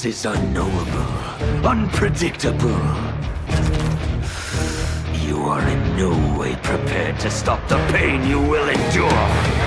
This is unknowable, unpredictable. You are in no way prepared to stop the pain you will endure.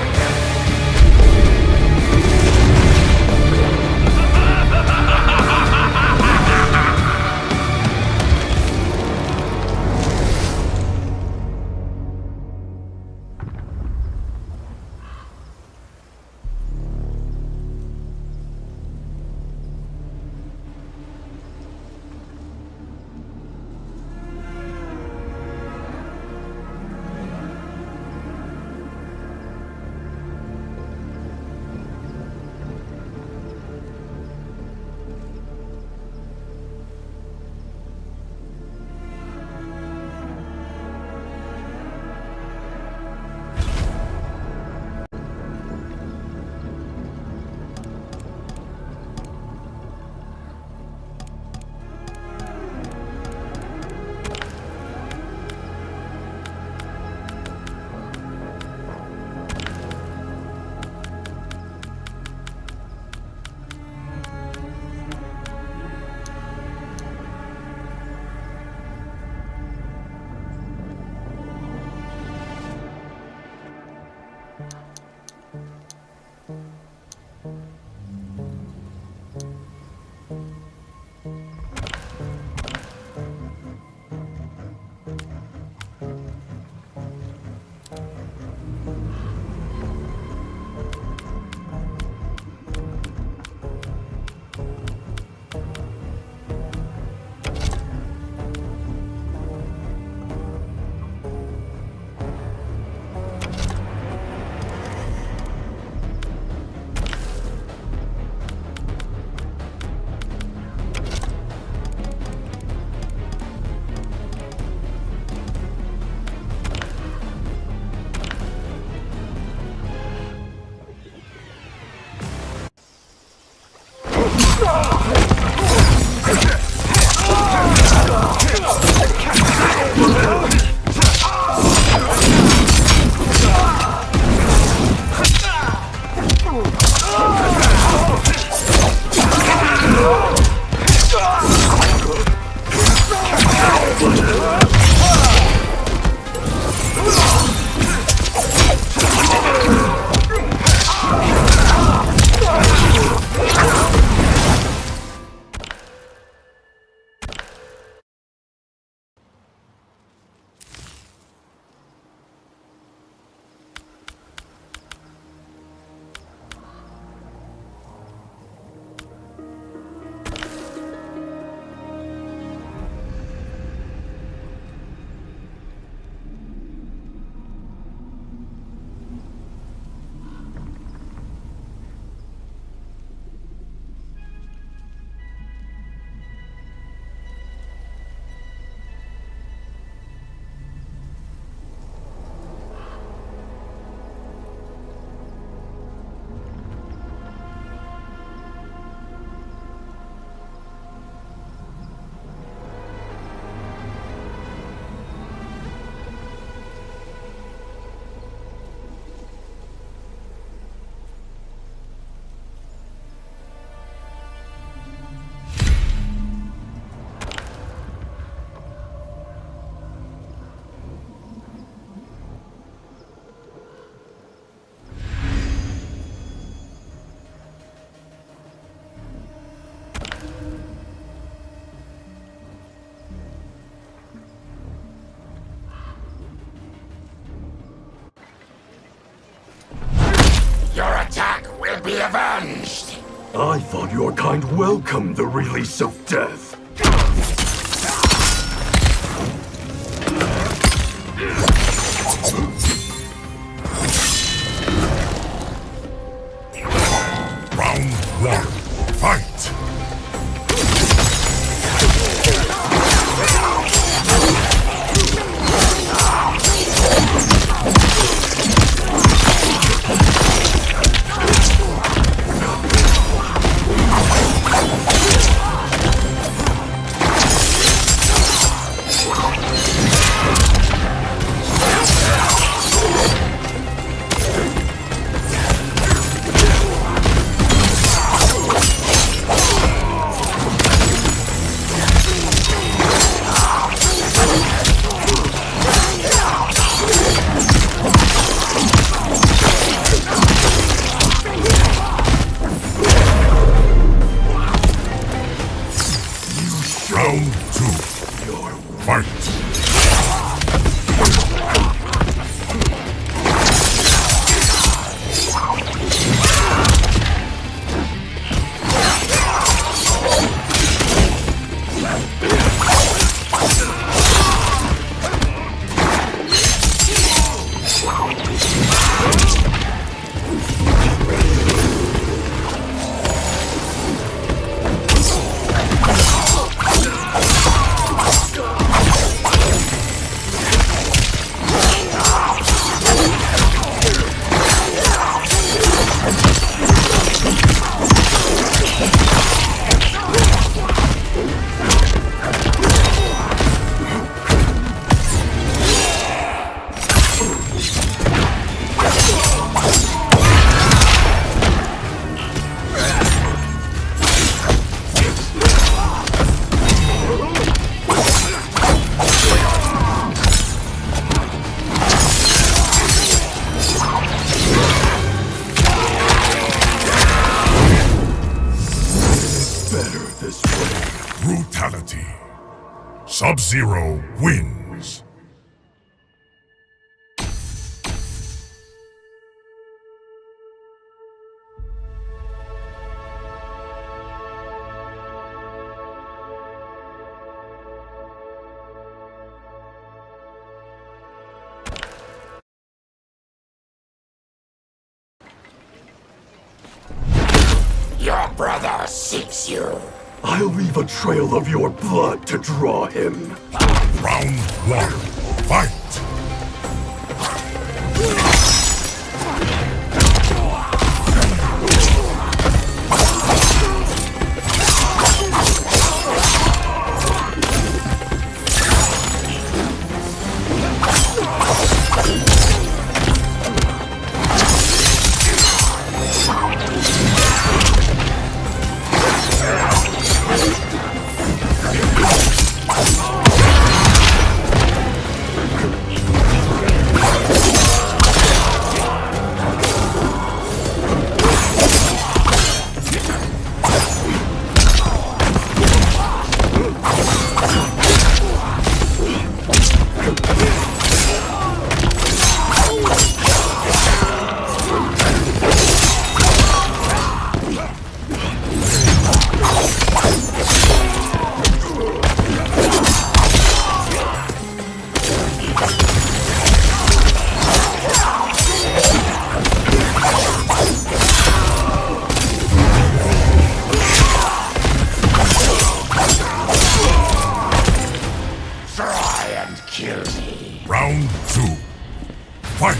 Be avenged! I thought your kind welcomed the release of death. Round one, fight! Round two. Fight! Brutality. Sub-Zero wins. Your brother seeks you. I'll leave a trail of your blood to draw him. Round one. Fight! Round two. Fight!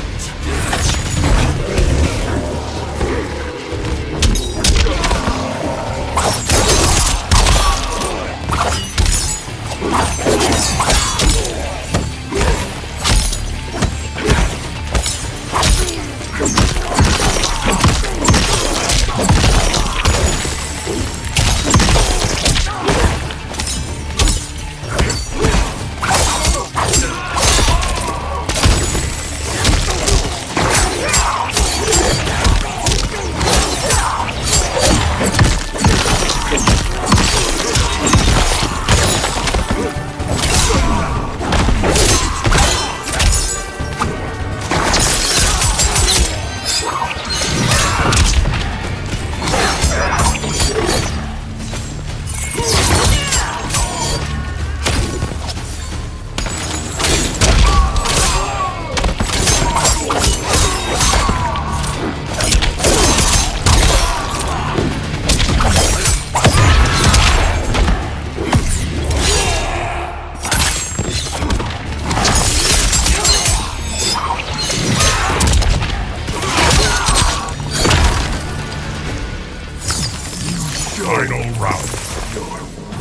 Final round.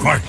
Fight!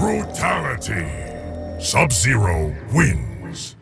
Brutality. Sub-Zero wins.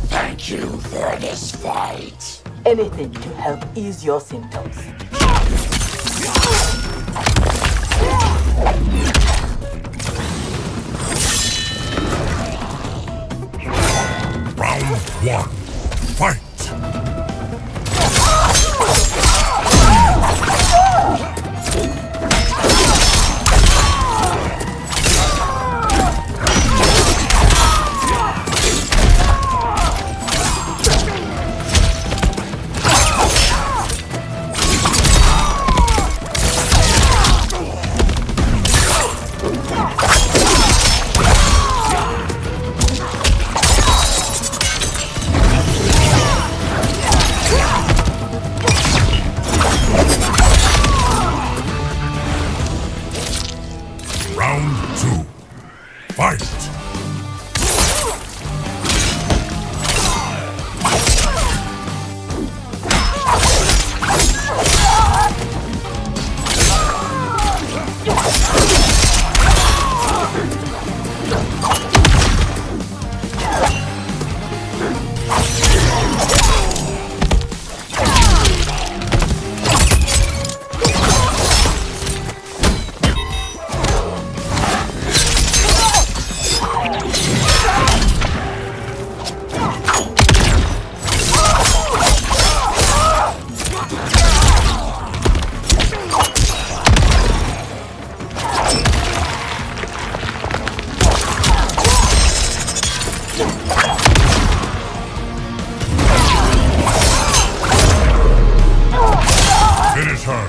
Thank you for this fight. Anything to help ease your symptoms. Round one. Fight! Round two. Fight! Finish her!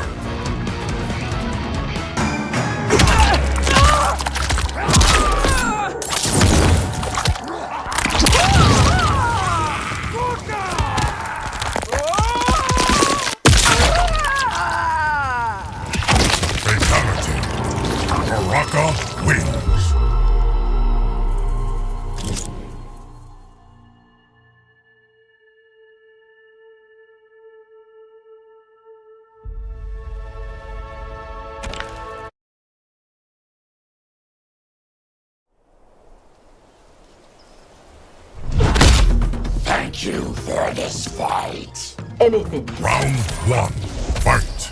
Fatality. Baraka wins. Thank you for this fight. Anything. Round one. Fight!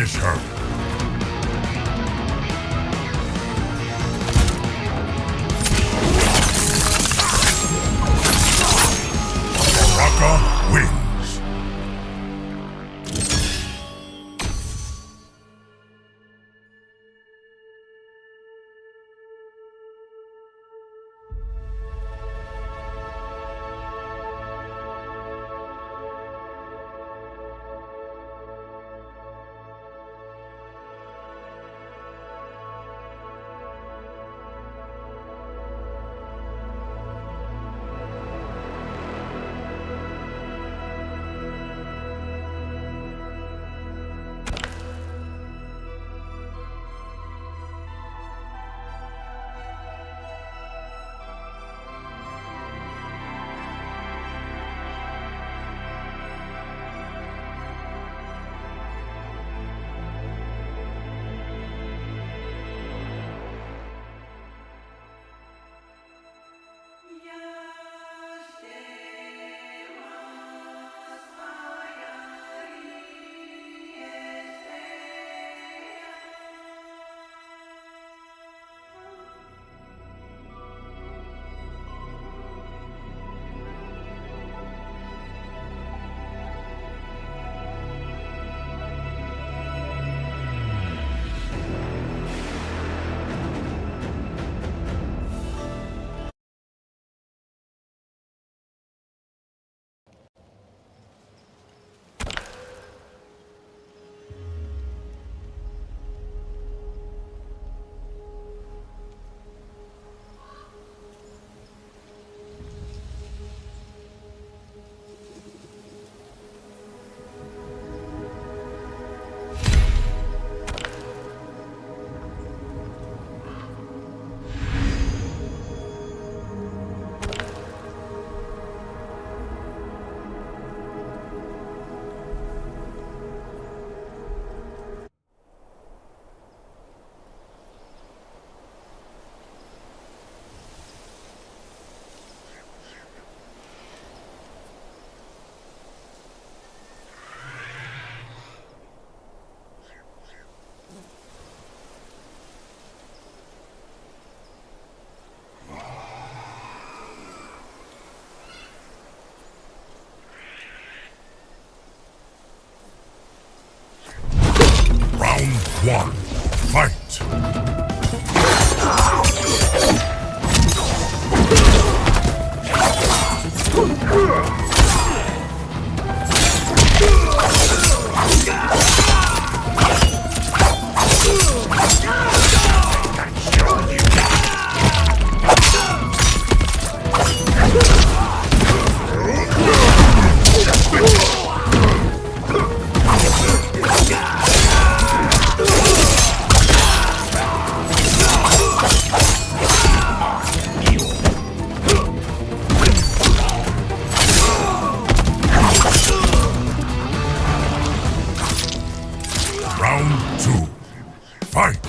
Finish her. Baraka wins. Round one. Fight. Round two. Fight.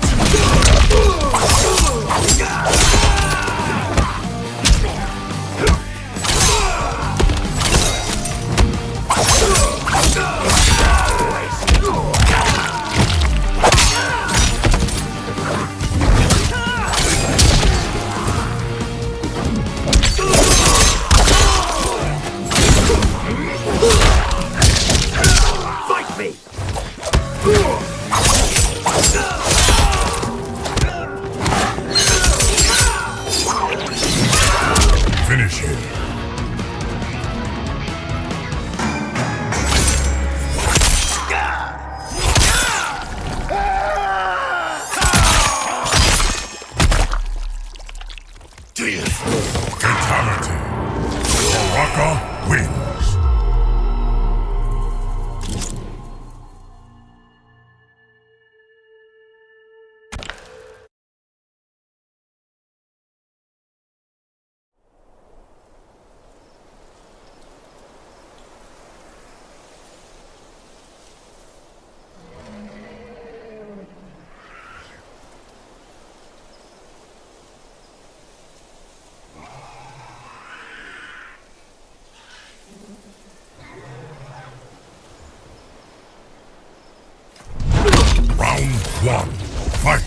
Fight me! Finish him. Fatality. Baraka wins. one, fight!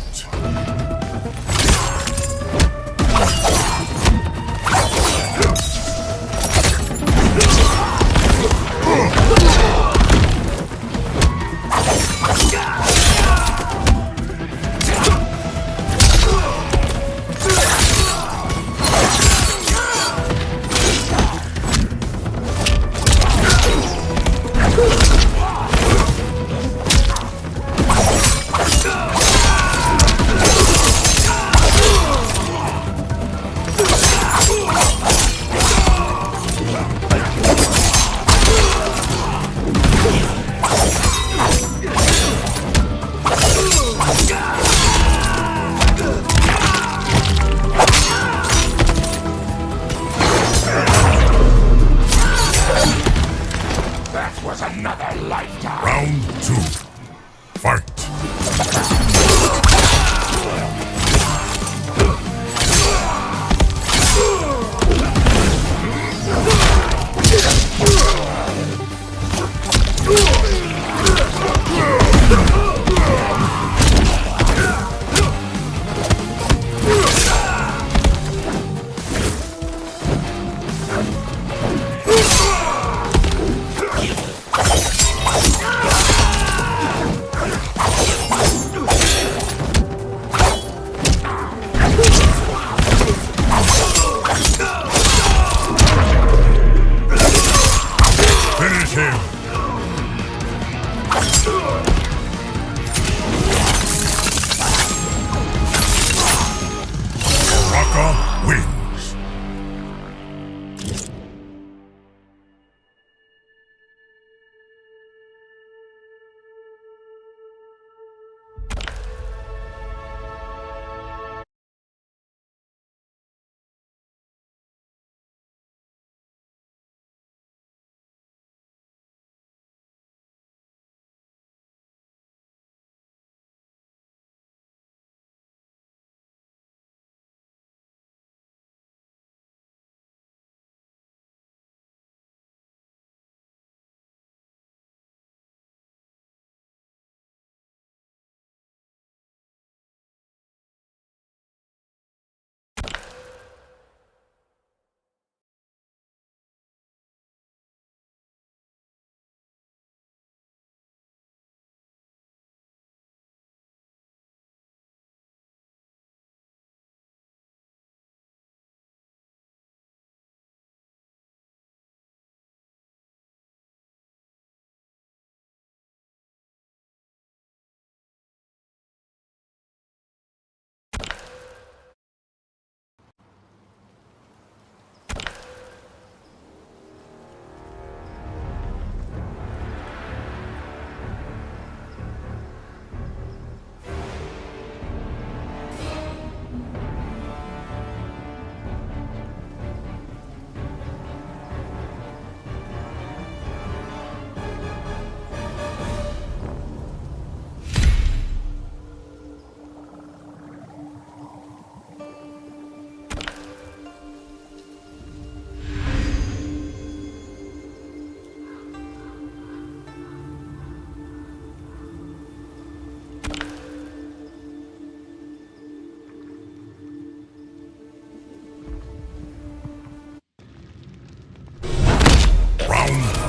Round two, fight! Finish him! Baraka wins!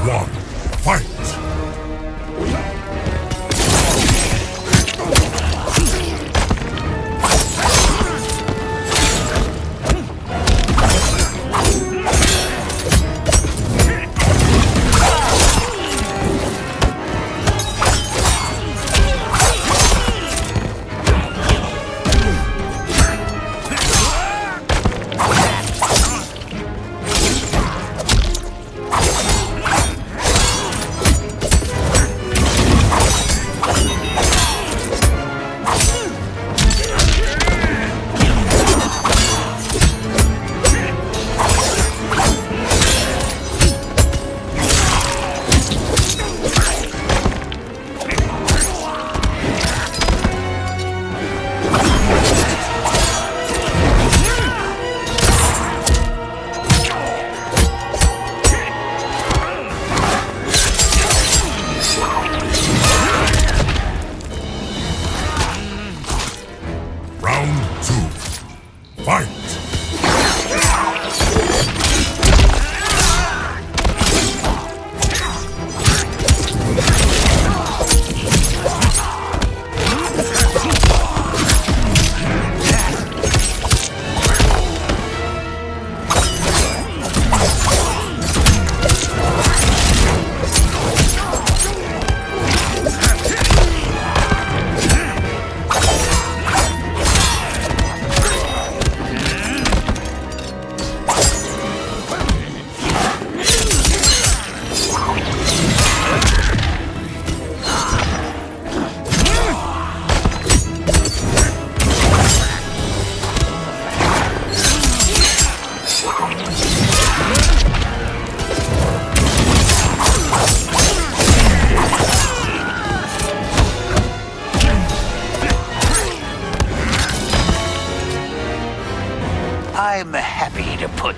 One, fight!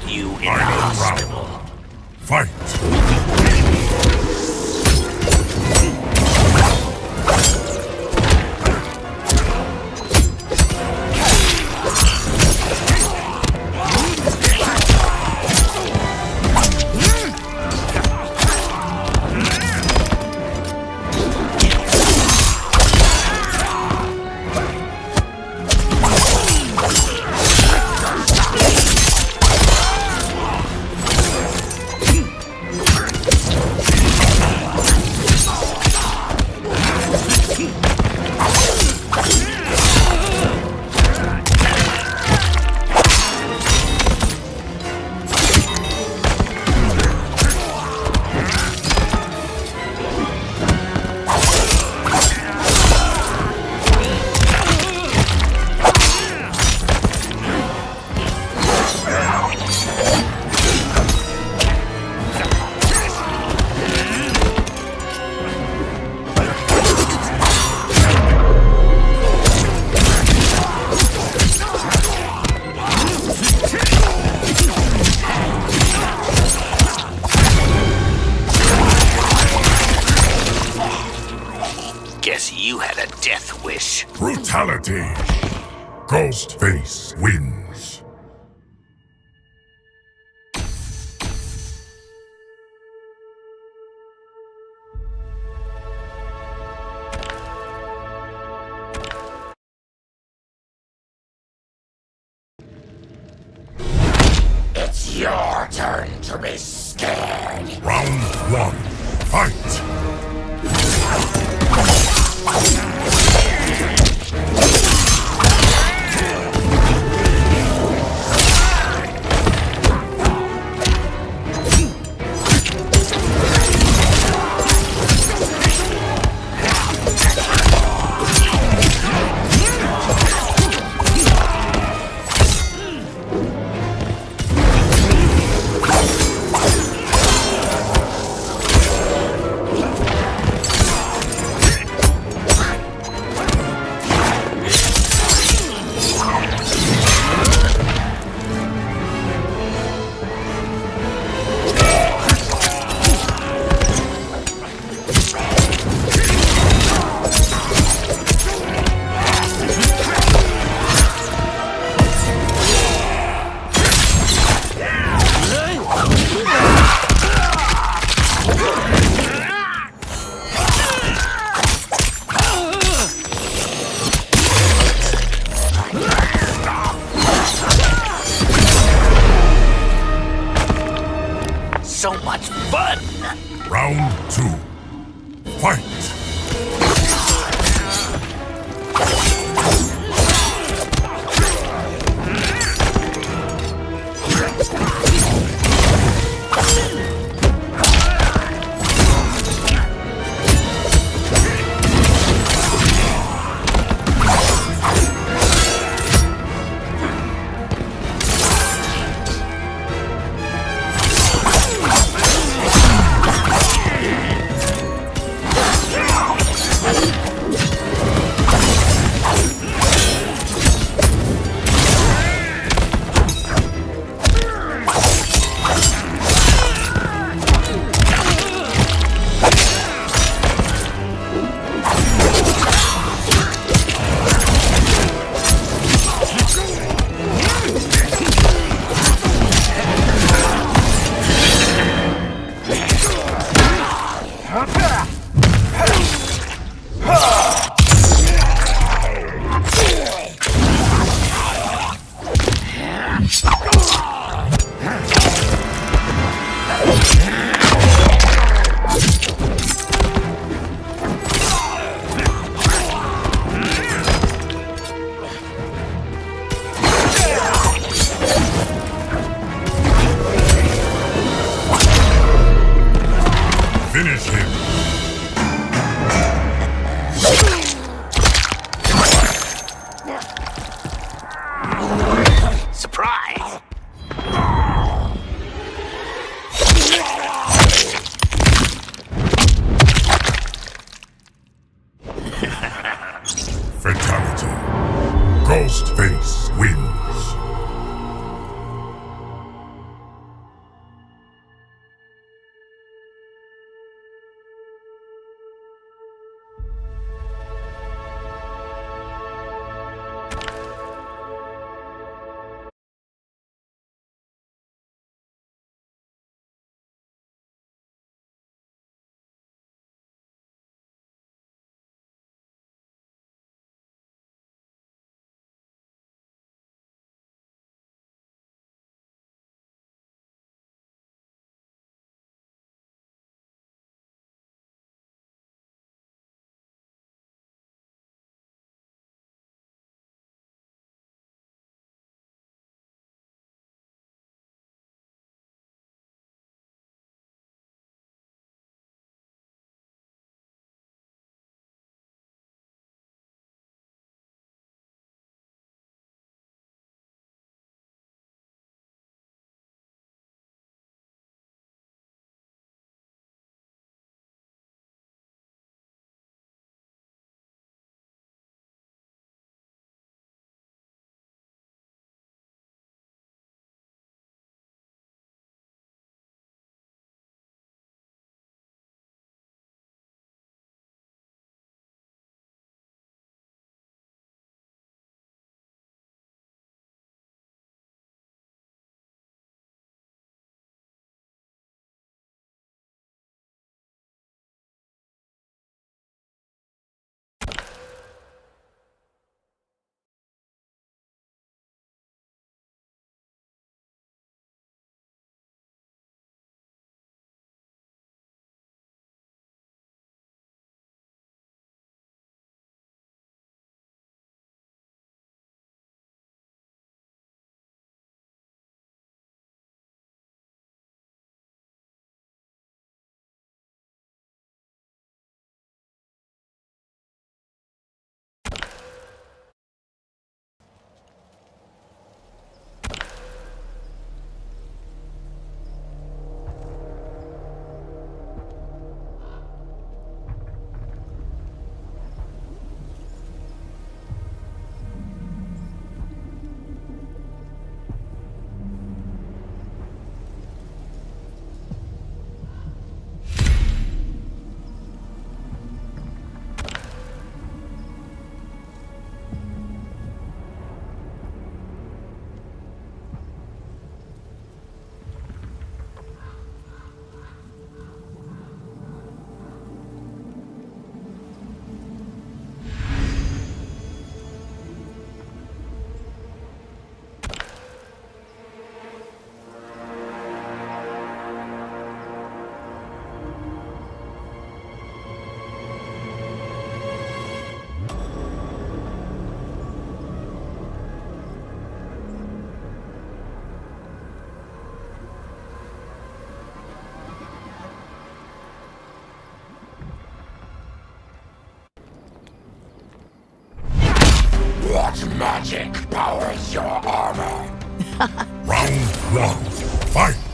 you in the Final hospital. round. Fight! Guess you had a death wish. Brutality! Ghostface wins. It's your turn to be scared. Round one. Fight! So much fun! Round two. Fight! Finish him. Surprise! Fatality. Ghostface wins. magic powers your armor. Round one. Fight!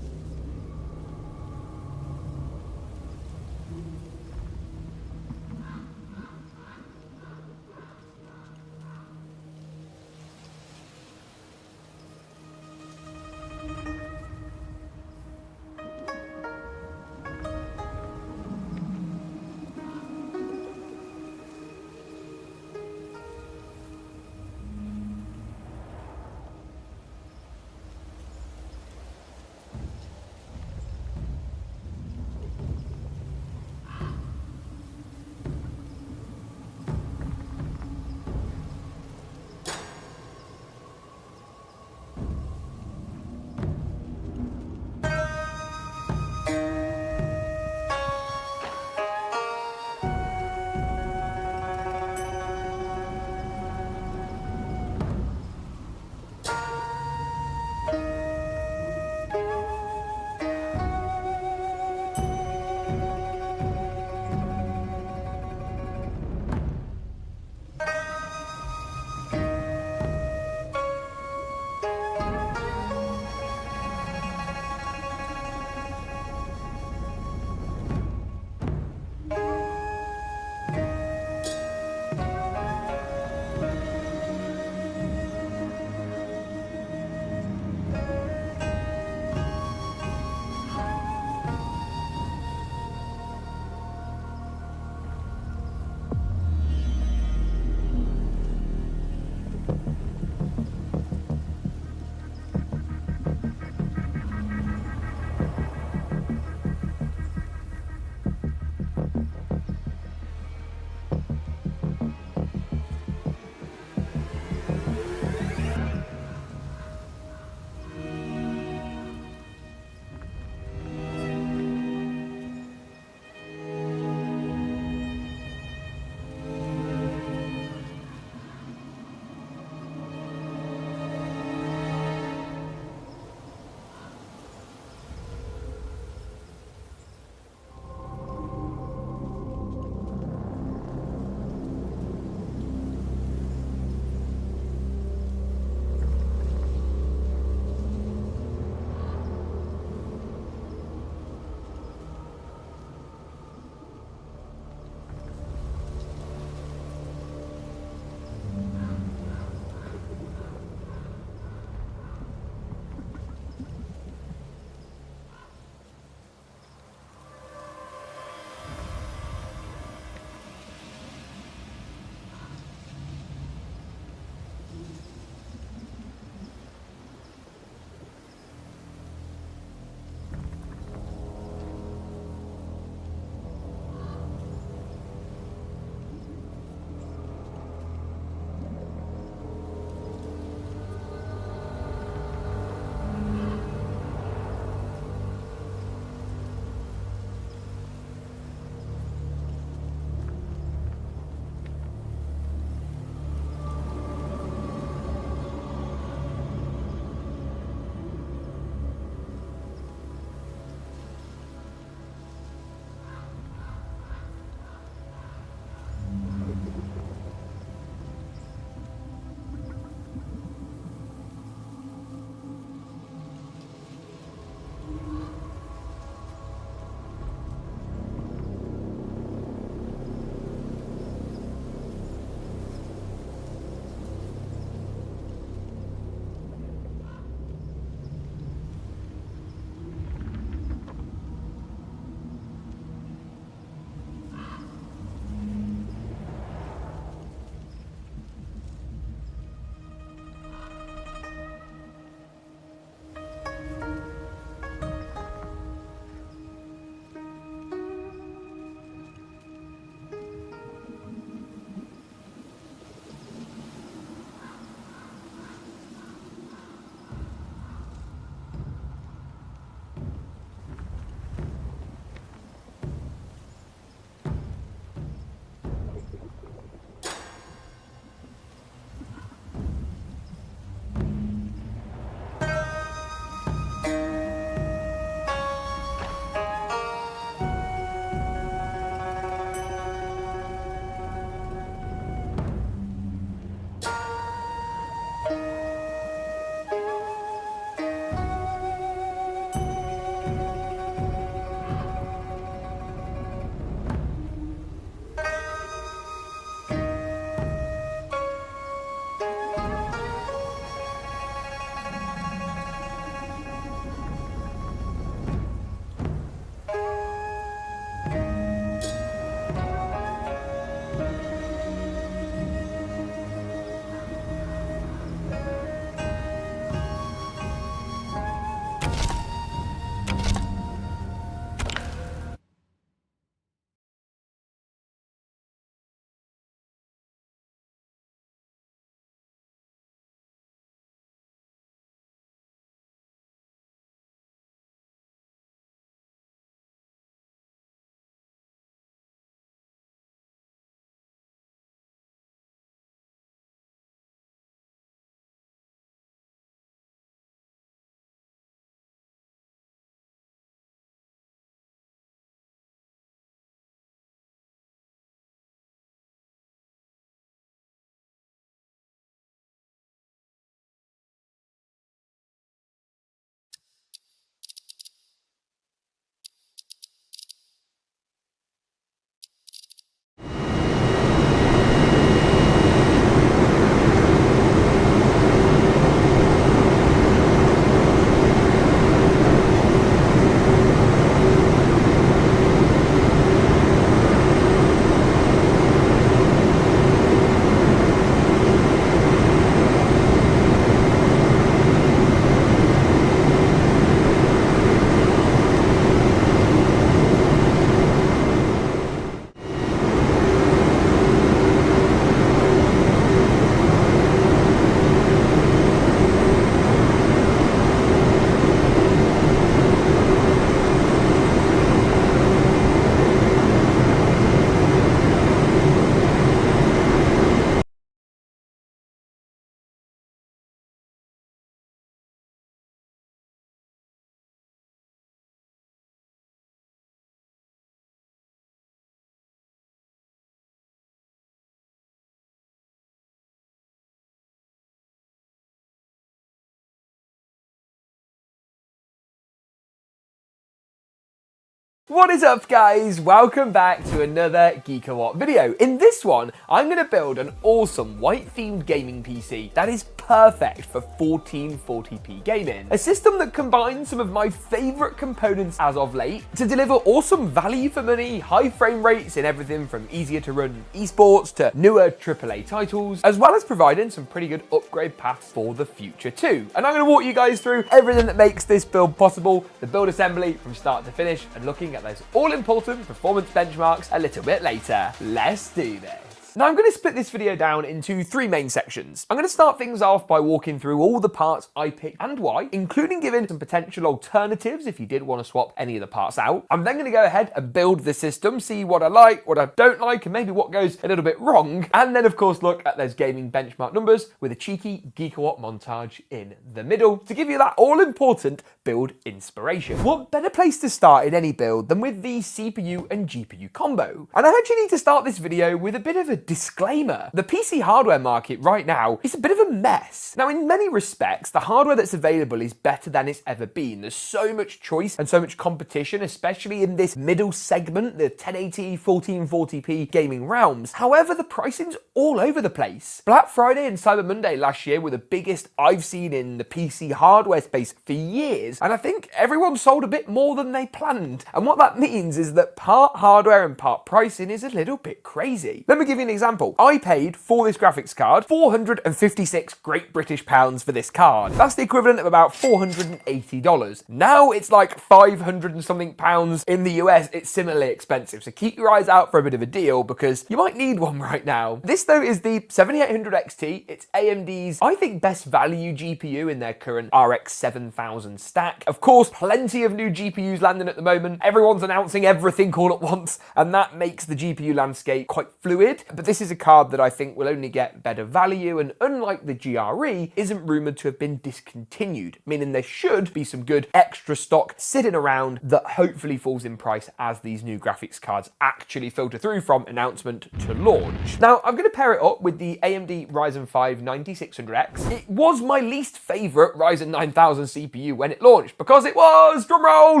What is up, guys? Welcome back to another Geek-A-What video. In this one, I'm going to build an awesome white-themed gaming PC that is perfect for 1440p gaming. A system that combines some of my favourite components as of late to deliver awesome value for money, high frame rates in everything from easier to run esports to newer AAA titles, as well as providing some pretty good upgrade paths for the future too. And I'm going to walk you guys through everything that makes this build possible, the build assembly from start to finish, and looking at those all-important performance benchmarks a little bit later. Let's do this. Now I'm going to split this video down into three main sections. I'm going to start things off by walking through all the parts I picked and why, including giving some potential alternatives if you did want to swap any of the parts out. I'm then going to go ahead and build the system, see what I like, what I don't like, and maybe what goes a little bit wrong. And then of course look at those gaming benchmark numbers with a cheeky Geek-A-What montage in the middle to give you that all-important build inspiration. What better place to start in any build than with the CPU and GPU combo? And I actually need to start this video with a bit of a disclaimer. The PC hardware market right now is a bit of a mess. Now, in many respects, the hardware that's available is better than it's ever been. There's so much choice and so much competition, especially in this middle segment, the 1080, 1440p gaming realms. However, the pricing's all over the place. Black Friday and Cyber Monday last year were the biggest I've seen in the PC hardware space for years, and I think everyone sold a bit more than they planned. And what that means is that part hardware and part pricing is a little bit crazy. Let me give you an example. I paid for this graphics card 456 Great British pounds for this card. That's the equivalent of about $480. Now it's like 500 and something pounds in the US. It's similarly expensive. So keep your eyes out for a bit of a deal because you might need one right now. This though is the 7800 XT. It's AMD's, I think, best value GPU in their current RX 7000 stack. Of course, plenty of new GPUs landing at the moment. Everyone's announcing everything all at once, and that makes the GPU landscape quite fluid. But this is a card that I think will only get better value, and unlike the GRE, isn't rumoured to have been discontinued, meaning there should be some good extra stock sitting around that hopefully falls in price as these new graphics cards actually filter through from announcement to launch. Now, I'm going to pair it up with the AMD Ryzen 5 9600X. It was my least favourite Ryzen 9000 CPU when it launched because it was, drumroll,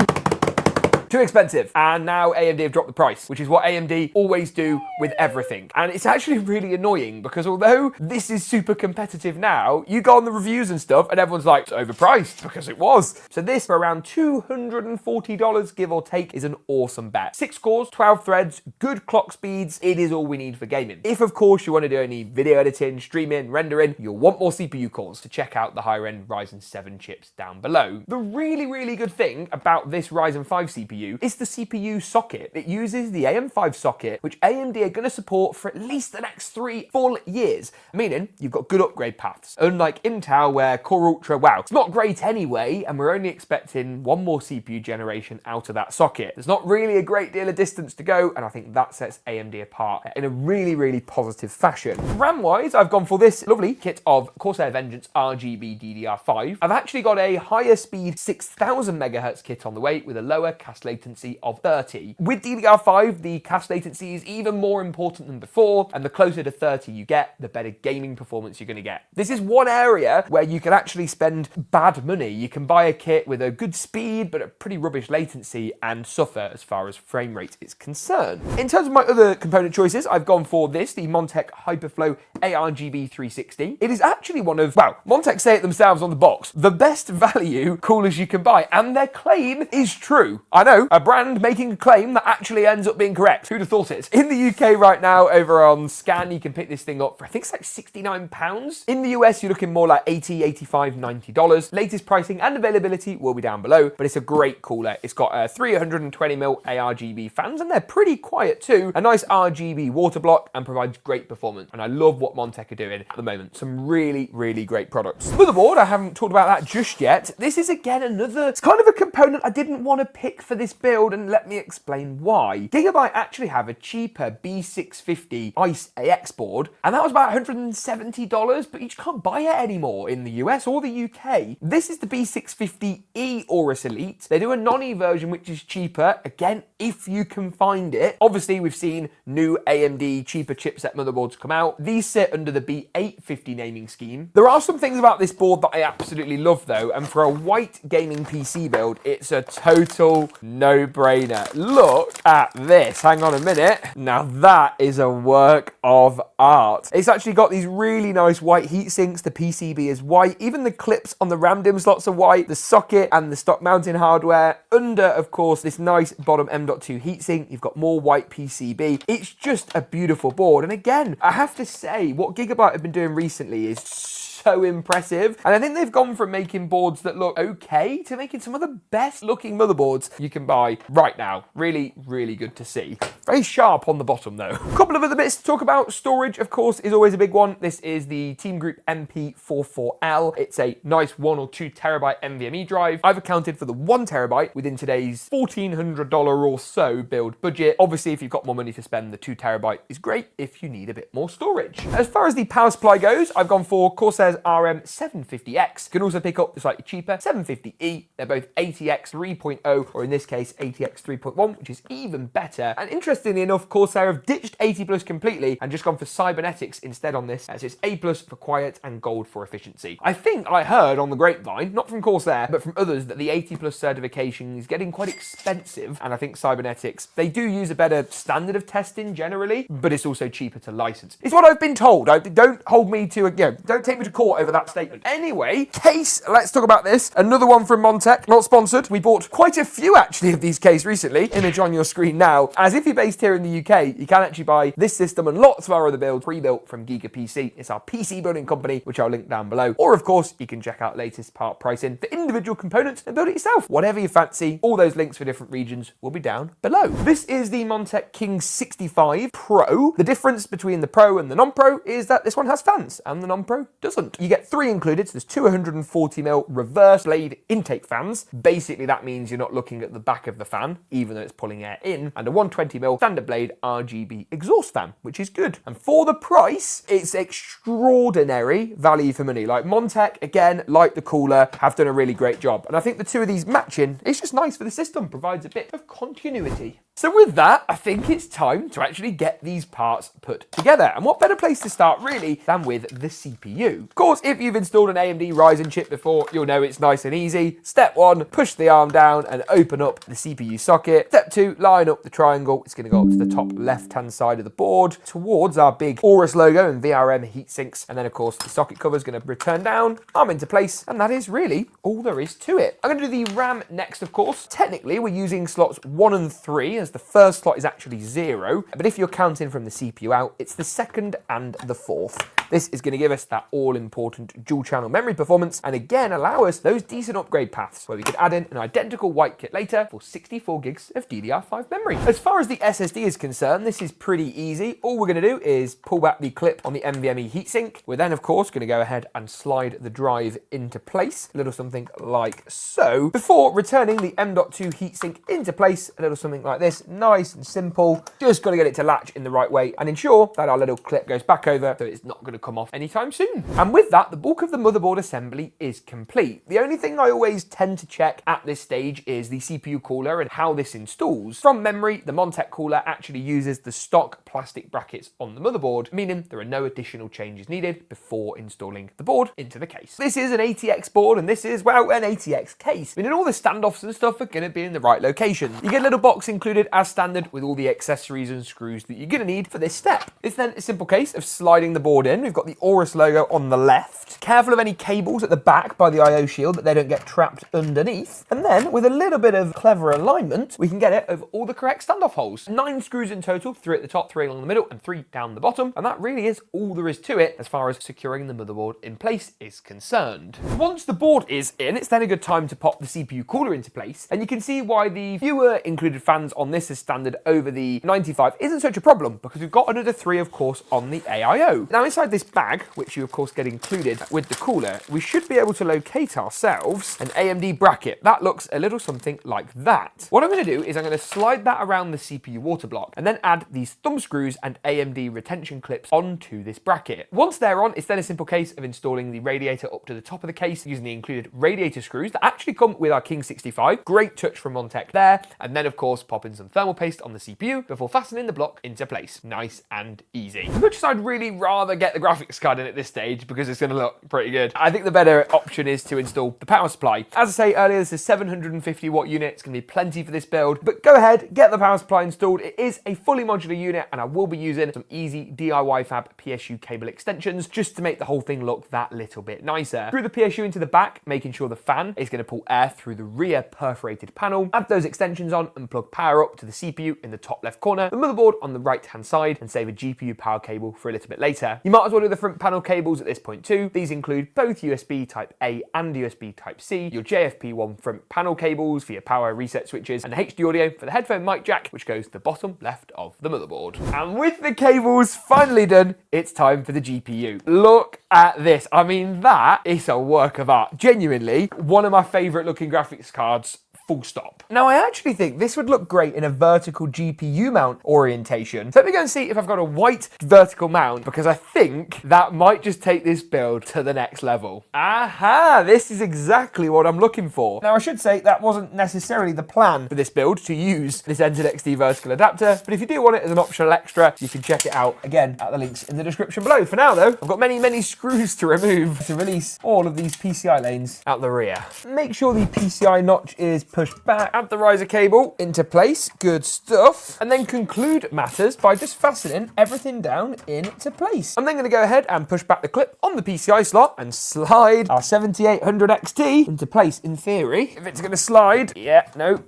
too expensive. And now AMD have dropped the price, which is what AMD always do with everything. And it's actually really annoying because although this is super competitive now, you go on the reviews and stuff and everyone's like, it's overpriced, because it was. So this for around $240, give or take, is an awesome bet. 6 cores, 12 threads, good clock speeds. It is all we need for gaming. If of course you want to do any video editing, streaming, rendering, you'll want more CPU cores to check out the higher end Ryzen 7 chips down below. The really good thing about this Ryzen 5 CPU is the CPU socket. It uses the AM5 socket, which AMD are going to support for at least the next 3 full years, meaning you've got good upgrade paths. Unlike Intel, where Core Ultra, wow, it's not great anyway, and we're only expecting one more CPU generation out of that socket. There's not really a great deal of distance to go, and I think that sets AMD apart in a really positive fashion. RAM-wise, I've gone for this lovely kit of Corsair Vengeance RGB DDR5. I've actually got a higher speed 6000 MHz kit on the way with a lower cache latency of 30. With DDR5, the cache latency is even more important than before, and the closer to 30 you get, the better gaming performance you're going to get. This is one area where you can actually spend bad money. You can buy a kit with a good speed but a pretty rubbish latency and suffer as far as frame rate is concerned. In terms of my other component choices, I've gone for this, the Montech Hyperflow ARGB 360. It is actually one of, well, Montech say it themselves on the box, the best value coolers you can buy, and their claim is true. I know, a brand making a claim that actually ends up being correct. Who'd have thought it? In the UK right now, over on Scan, you can pick this thing up for, I think it's like £69. In the US, you're looking more like $80, $85, $90. Latest pricing and availability will be down below, but it's a great cooler. It's got a 320mm ARGB fans, and they're pretty quiet too. A nice RGB water block, and provides great performance. And I love what Montech are doing at the moment. Some really great products. Motherboard, I haven't talked about that just yet. This is again another, it's kind of a component I didn't want to pick for this build, and let me explain why. Gigabyte actually have a cheaper B650 ICE AX board, and that was about $170, but you just can't buy it anymore in the US or the UK. This is the B650E Aorus Elite. They do a non-E version, which is cheaper, again, if you can find it. Obviously, we've seen new AMD cheaper chipset motherboards come out. These sit under the B850 naming scheme. There are some things about this board that I absolutely love though, and for a white gaming PC build, it's a total no-brainer. Look at this. Hang on a minute. Now that is a work of art. It's actually got these really nice white heat sinks. The PCB is white. Even the clips on the RAM DIMM slots are white. The socket and the stock mounting hardware. Under, of course, this nice bottom M.2 heatsink, you've got more white PCB. It's just a beautiful board. And again, I have to say, what Gigabyte have been doing recently is so impressive. And I think they've gone from making boards that look okay to making some of the best looking motherboards you can buy right now. Really, really good to see. Very sharp on the bottom though. A couple of other bits to talk about. Storage, of course, is always a big one. This is the Team Group MP44L. It's a nice 1 or 2 terabyte NVMe drive. I've accounted for the 1 terabyte within today's $1,400 or so build budget. Obviously, if you've got more money to spend, the 2 terabyte is great if you need a bit more storage. As far as the power supply goes, I've gone for Corsair's RM750X. You can also pick up the slightly cheaper 750E. They're both ATX 3.0, or in this case, ATX 3.1, which is even better. And interestingly enough, Corsair have ditched 80 Plus completely and just gone for cybernetics instead on this, as it's A Plus for quiet and gold for efficiency. I think I heard on the grapevine, not from Corsair, but from others, that the 80 Plus certification is getting quite expensive, and I think cybernetics, they do use a better standard of testing generally, but it's also cheaper to license. It's what I've been told. Don't hold me to, don't take me to court over that statement. Anyway, case, let's talk about this. Another one from Montech, not sponsored. We bought quite a few actually of these case recently. Image on your screen now. As if you're based here in the UK, you can actually buy this system and lots of our other builds pre-built from Giga PC. It's our PC building company, which I'll link down below. Or of course, you can check out latest part pricing for individual components and build it yourself. Whatever you fancy, all those links for different regions will be down below. This is the Montech King 65 Pro. The difference between the Pro and the non-Pro is that this one has fans and the non-Pro doesn't. You get 3 included, so there's 240mm reverse blade intake fans. Basically, that means you're not looking at the back of the fan, even though it's pulling air in, and a 120mm standard blade RGB exhaust fan, which is good. And for the price, it's extraordinary value for money. Like Montech, again, like the cooler, have done a really great job. And I think the two of these matching, it's just nice for the system, provides a bit of continuity. So with that, I think it's time to actually get these parts put together. And what better place to start really than with the CPU? Of course, if you've installed an AMD Ryzen chip before, you'll know it's nice and easy. Step 1, push the arm down and open up the CPU socket. Step 2, line up the triangle. It's gonna go up to the top left-hand side of the board towards our big Aorus logo and VRM heat sinks. And then of course, the socket cover is gonna return down, arm into place, and that is really all there is to it. I'm gonna do the RAM next, of course. Technically, we're using slots 1 and 3 as the first slot is actually 0, but if you're counting from the CPU out, it's the 2nd and the 4th. This is going to give us that all-important dual-channel memory performance, and again allow us those decent upgrade paths where we could add in an identical white kit later for 64 gigs of DDR5 memory. As far as the SSD is concerned, this is pretty easy. All we're going to do is pull back the clip on the NVMe heatsink. We're then, of course, going to go ahead and slide the drive into place, a little something like so, before returning the M.2 heatsink into place, a little something like this. Nice and simple. Just got to get it to latch in the right way and ensure that our little clip goes back over so it's not going to come off anytime soon. And with that, the bulk of the motherboard assembly is complete. The only thing I always tend to check at this stage is the CPU cooler and how this installs. From memory, the Montech cooler actually uses the stock plastic brackets on the motherboard, meaning there are no additional changes needed before installing the board into the case. This is an ATX board and this is, well, an ATX case, meaning all the standoffs and stuff are going to be in the right location. You get a little box included as standard with all the accessories and screws that you're going to need for this step. It's then a simple case of sliding the board in. We've got the Aorus logo on the left. Careful of any cables at the back by the I/O shield that they don't get trapped underneath. And then with a little bit of clever alignment, we can get it over all the correct standoff holes. 9 screws in total, 3 at the top, 3 along the middle, and 3 down the bottom. And that really is all there is to it as far as securing the motherboard in place is concerned. Once the board is in, it's then a good time to pop the CPU cooler into place. And you can see why the fewer included fans on this as standard over the 95 isn't such a problem, because we've got another 3, of course, on the AIO. Now inside this bag, which you of course get included with the cooler, we should be able to locate ourselves an AMD bracket. That looks a little something like that. What I'm going to do is I'm going to slide that around the CPU water block and then add these thumb screws and AMD retention clips onto this bracket. Once they're on, it's then a simple case of installing the radiator up to the top of the case using the included radiator screws that actually come with our King 65. Great touch from Montech there. And then of course popping some thermal paste on the CPU before fastening the block into place. Nice and easy. As much as I'd really rather get the graphics card in at this stage, because because it's going to look pretty good. I think the better option is to install the power supply. As I say earlier, this is a 750 watt unit. It's going to be plenty for this build, but go ahead, get the power supply installed. It is a fully modular unit, and I will be using some easy DIY fab PSU cable extensions just to make the whole thing look that little bit nicer. Screw the PSU into the back, making sure the fan is going to pull air through the rear perforated panel. Add those extensions on and plug power up to the CPU in the top left corner, the motherboard on the right hand side, and save a GPU power cable for a little bit later. You might as well do the front panel cables at this point too. These include both USB Type A and USB Type C, your JFP1 front panel cables for your power reset switches, and HD audio for the headphone mic jack, which goes to the bottom left of the motherboard. And with the cables finally done, it's time for the GPU. Look at this. I mean, that is a work of art. Genuinely, one of my favorite looking graphics cards. Full stop. Now, I actually think this would look great in a vertical GPU mount orientation. So let me go and see if I've got a white vertical mount, because I think that might just take this build to the next level. Aha, this is exactly what I'm looking for. Now, I should say that wasn't necessarily the plan for this build, to use this NZXT vertical adapter, but if you do want it as an optional extra, you can check it out again at the links in the description below. For now though, I've got many screws to remove to release all of these PCI lanes out the rear. Make sure the PCI notch is pushed back, add the riser cable into place, good stuff, and then conclude matters by just fastening everything down into place. I'm then going to go ahead and push back the clip on the PCI slot and slide our 7800 XT into place. In theory, if it's going to slide, yeah, no.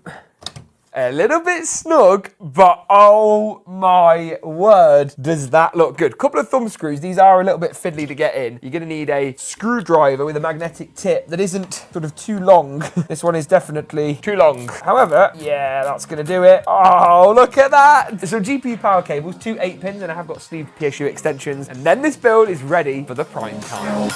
A little bit snug, but oh my word, does that look good. Couple of thumb screws. These are a little bit fiddly to get in. You're going to need a screwdriver with a magnetic tip that isn't sort of too long. This one is definitely too long. However, yeah, that's going to do it. Oh, look at that. So GPU power cables, 2 8-pins, and I have got sleeved PSU extensions. And then this build is ready for the prime time.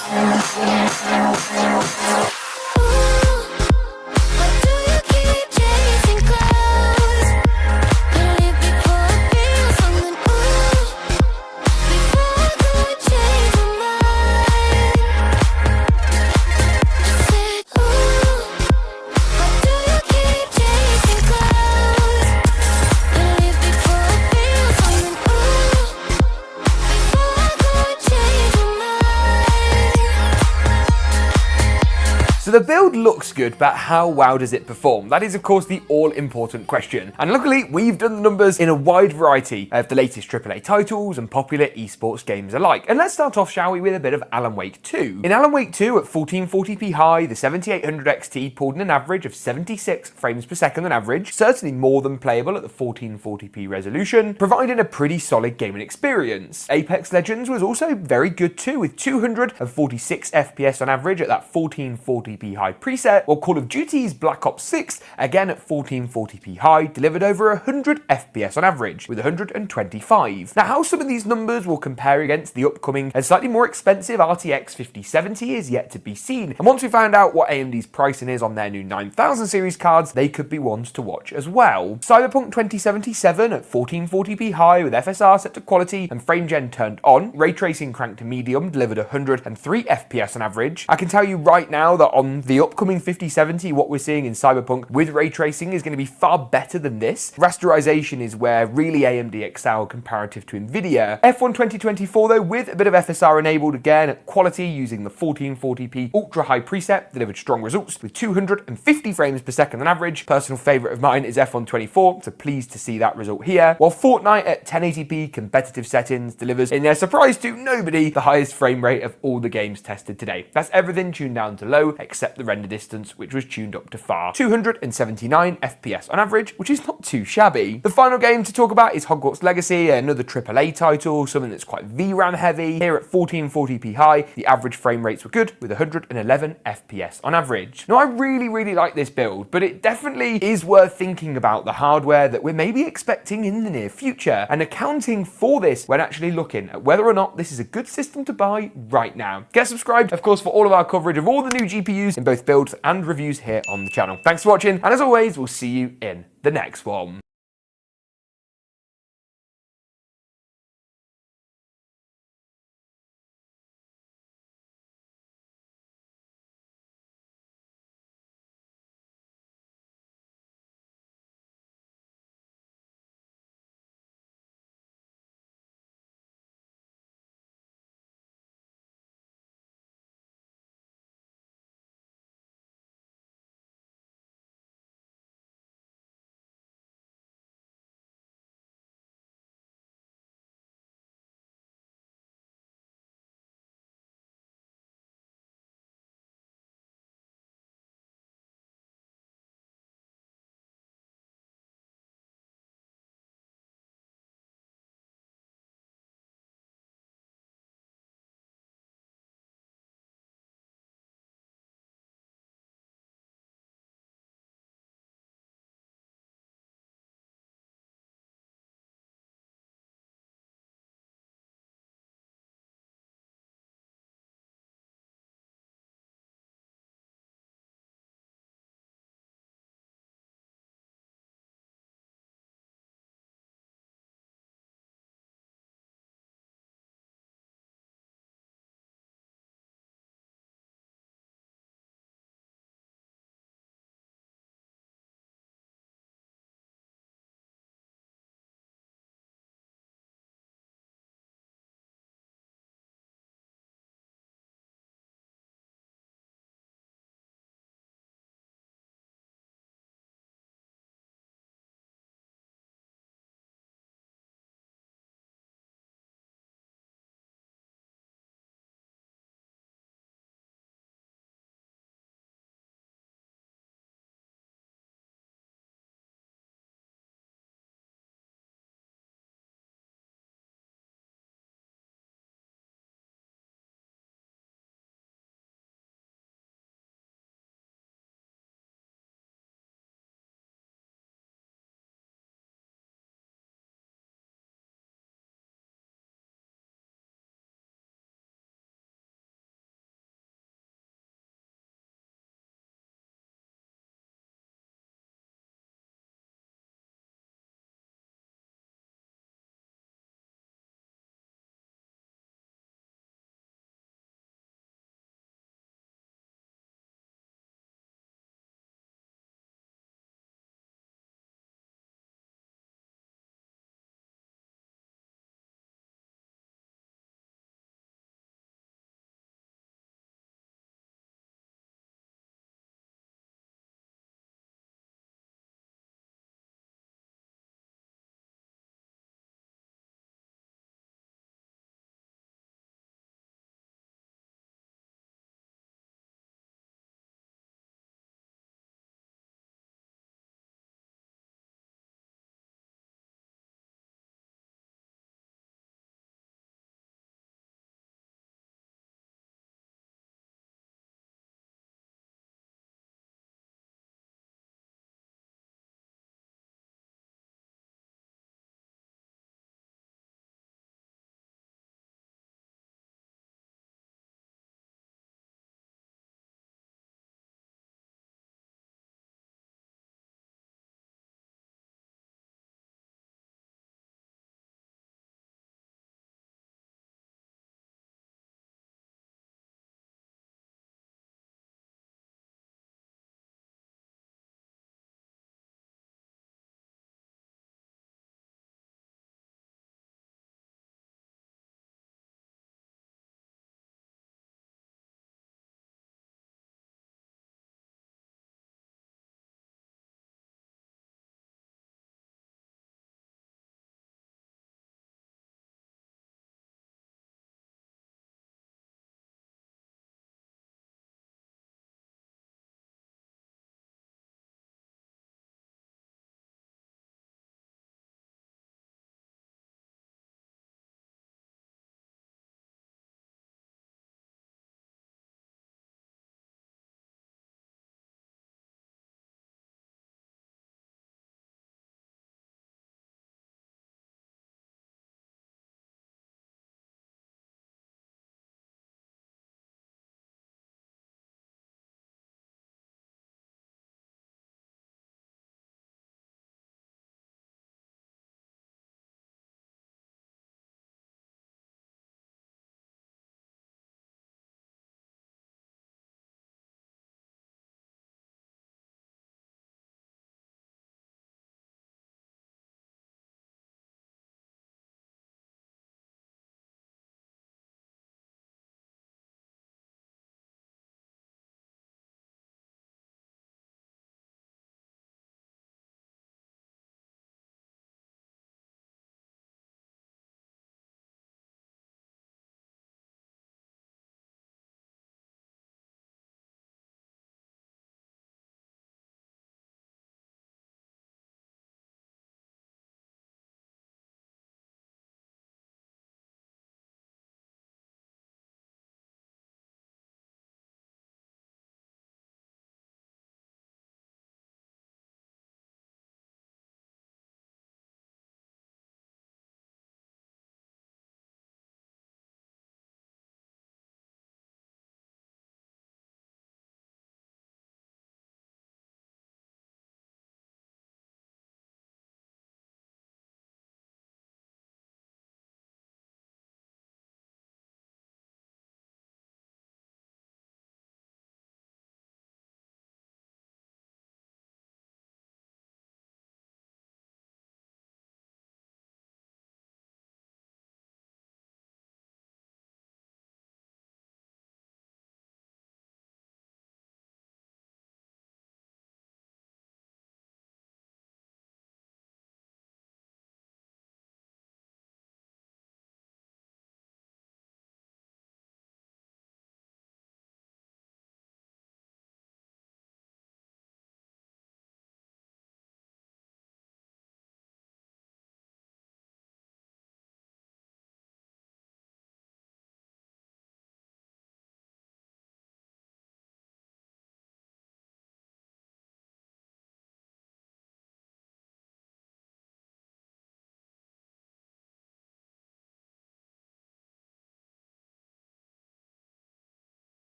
So the build looks good, but how well does it perform? That is, of course, the all-important question. And luckily, we've done the numbers in a wide variety of the latest AAA titles and popular esports games alike. And let's start off, shall we, with a bit of Alan Wake 2. In Alan Wake 2, at 1440p high, the 7800 XT pulled in an average of 76 frames per second on average, certainly more than playable at the 1440p resolution, providing a pretty solid gaming experience. Apex Legends was also very good too, with 246 FPS on average at that 1440p high preset, while Call of Duty's Black Ops 6, again at 1440p high, delivered over 100 FPS on average, with 125. Now, how some of these numbers will compare against the upcoming and slightly more expensive RTX 5070 is yet to be seen, and once we find out what AMD's pricing is on their new 9000 series cards, they could be ones to watch as well. Cyberpunk 2077 at 1440p high, with FSR set to quality and frame gen turned on, ray tracing cranked to medium, delivered 103 FPS on average. I can tell you right now that on the upcoming 5070, what we're seeing in Cyberpunk with ray tracing is going to be far better than this. Rasterization is where really AMD excel comparative to Nvidia. F1 2024 though, with a bit of FSR enabled again at quality using the 1440p ultra high preset, delivered strong results with 250 frames per second on average. Personal favorite of mine is F1 24, so pleased to see that result here. While Fortnite at 1080p competitive settings delivers, in their surprise to nobody, the highest frame rate of all the games tested today. That's everything tuned down to low, except the render distance, which was tuned up to far. 279 FPS on average, which is not too shabby. The final game to talk about is Hogwarts Legacy, another AAA title, something that's quite VRAM heavy. Here at 1440p high, the average frame rates were good, with 111 FPS on average. Now, I really like this build, but it definitely is worth thinking about the hardware that we're maybe expecting in the near future, and accounting for this when actually looking at whether or not this is a good system to buy right now. Get subscribed, of course, for all of our coverage of all the new GPUs in both builds and reviews here on the channel. Thanks for watching, and as always, we'll see you in the next one.